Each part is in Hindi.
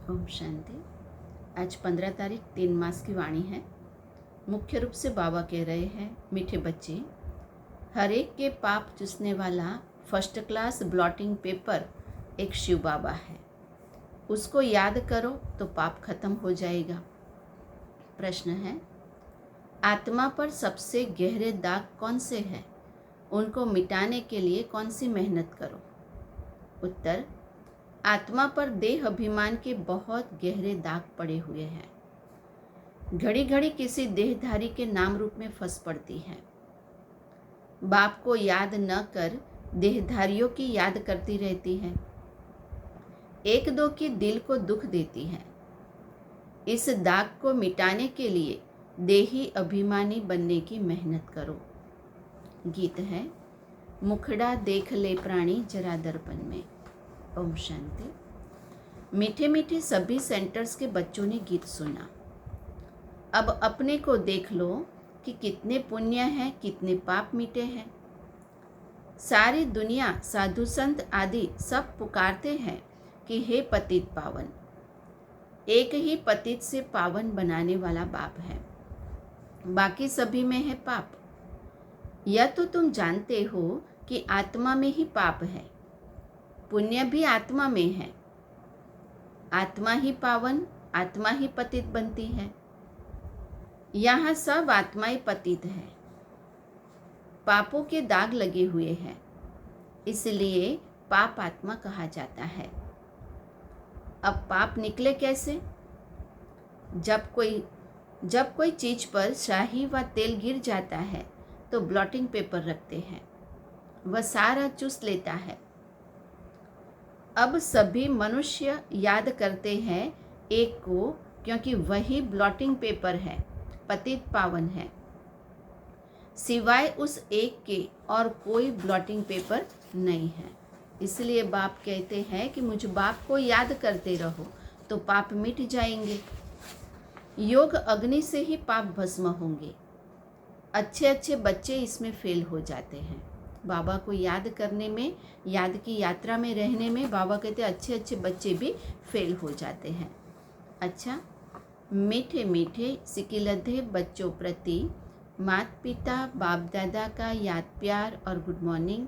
ओम शांति। आज 15 तारीख 3 मास की वाणी है। मुख्य रूप से बाबा कह रहे हैं, मीठे बच्चे, हर एक के पाप चूसने वाला फर्स्ट क्लास ब्लॉटिंग पेपर एक शिव बाबा है। उसको याद करो तो पाप खत्म हो जाएगा। प्रश्न है, आत्मा पर सबसे गहरे दाग कौन से हैं? उनको मिटाने के लिए कौन सी मेहनत करो? उत्तर, आत्मा पर देह अभिमान के बहुत गहरे दाग पड़े हुए हैं। घड़ी घड़ी किसी देहधारी के नाम रूप में फंस पड़ती है। बाप को याद न कर देहधारियों की याद करती रहती है। एक दो की दिल को दुख देती है। इस दाग को मिटाने के लिए देही अभिमानी बनने की मेहनत करो। गीत है, मुखड़ा देख ले प्राणी जरा दर्पण में। ओम शांति। मीठे मीठे सभी सेंटर्स के बच्चों ने गीत सुना। अब अपने को देख लो कि कितने पुण्य हैं, कितने पाप मिटे हैं। सारी दुनिया साधु संत आदि सब पुकारते हैं कि हे पतित पावन। एक ही पतित से पावन बनाने वाला बाप है, बाकी सभी में है पाप। यह तो तुम जानते हो कि आत्मा में ही पाप है, पुण्य भी आत्मा में है। आत्मा ही पावन, आत्मा ही पतित बनती है। यहाँ सब आत्माएं पतित है। पापों के दाग लगे हुए हैं, इसलिए पाप आत्मा कहा जाता है। अब पाप निकले कैसे? जब कोई चीज पर शाही व तेल गिर जाता है तो ब्लॉटिंग पेपर रखते हैं, वह सारा चूस लेता है। अब सभी मनुष्य याद करते हैं एक को, क्योंकि वही ब्लॉटिंग पेपर है, पतित पावन है। सिवाय उस एक के और कोई ब्लॉटिंग पेपर नहीं है। इसलिए बाप कहते हैं कि मुझ बाप को याद करते रहो तो पाप मिट जाएंगे। योग अग्नि से ही पाप भस्म होंगे। अच्छे अच्छे बच्चे इसमें फेल हो जाते हैं। बाबा को याद करने में, याद की यात्रा में रहने में बाबा कहते अच्छे अच्छे बच्चे भी फेल हो जाते हैं। अच्छा, मीठे मीठे सिकिलधे बच्चों प्रति माता पिता बाप दादा का याद प्यार और गुड मॉर्निंग।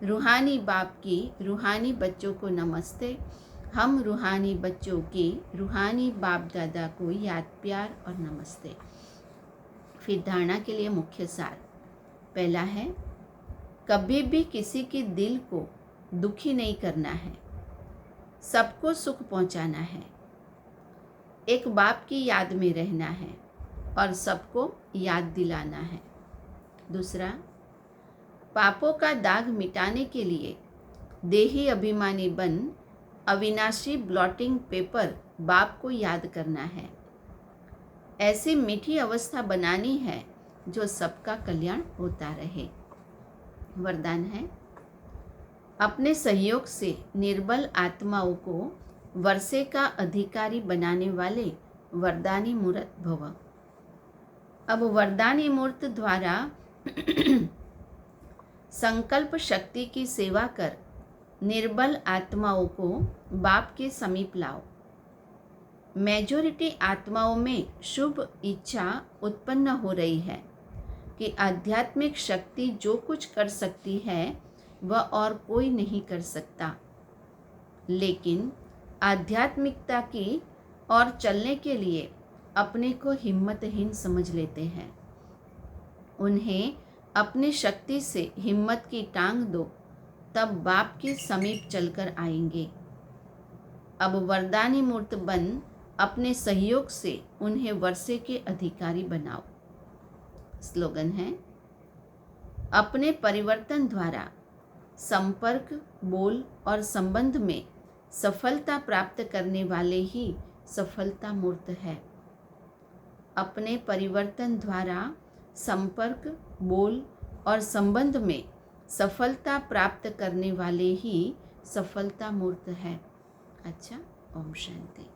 रूहानी बाप की रूहानी बच्चों को नमस्ते। हम रूहानी बच्चों की रूहानी बाप दादा को याद प्यार और नमस्ते। फिर धारणा के लिए मुख्य सार। पहला है, कभी भी किसी के दिल को दुखी नहीं करना है, सबको सुख पहुंचाना है। एक बाप की याद में रहना है और सबको याद दिलाना है। दूसरा, पापों का दाग मिटाने के लिए देही अभिमानी बन अविनाशी ब्लॉटिंग पेपर बाप को याद करना है। ऐसी मीठी अवस्था बनानी है जो सबका कल्याण होता रहे। वरदान है, अपने सहयोग से निर्बल आत्माओं को वर्षे का अधिकारी बनाने वाले वरदानी मूर्त भव। अब वरदानी मूर्त द्वारा संकल्प शक्ति की सेवा कर निर्बल आत्माओं को बाप के समीप लाओ। मेजॉरिटी आत्माओं में शुभ इच्छा उत्पन्न हो रही है कि आध्यात्मिक शक्ति जो कुछ कर सकती है वह और कोई नहीं कर सकता। लेकिन आध्यात्मिकता की ओर चलने के लिए अपने को हिम्मतहीन समझ लेते हैं। उन्हें अपनी शक्ति से हिम्मत की टांग दो, तब बाप के समीप चलकर आएंगे। अब वरदानी मूर्त बन अपने सहयोग से उन्हें वर्षे के अधिकारी बनाओ। स्लोगन है, अपने परिवर्तन द्वारा संपर्क, बोल और संबंध में सफलता प्राप्त करने वाले ही सफलता मूर्त है। अपने परिवर्तन द्वारा संपर्क, बोल और संबंध में सफलता प्राप्त करने वाले ही सफलता मूर्त है। अच्छा, ओम शांति।